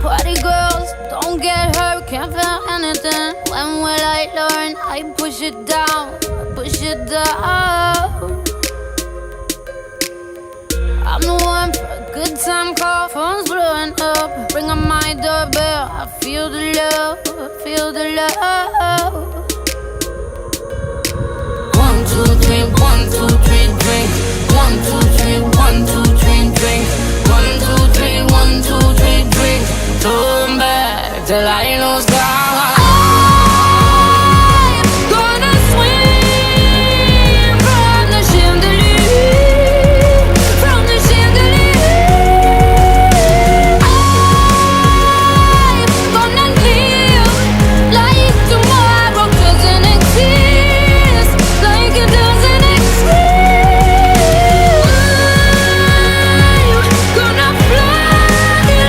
Party girls, don't get hurt, can't feel anything. When will I learn? I push it down, push it down. I'm the one for a good time call, phone's blowing up. Ring on my doorbell, I feel the love, I feel the love. 1, 2, 3, 1, 2, 3, drink. 1, 2, 3, 1, 2, 3, drink. 1, 2, 3, 1, 2, 3, drink. Turn back till I lose God.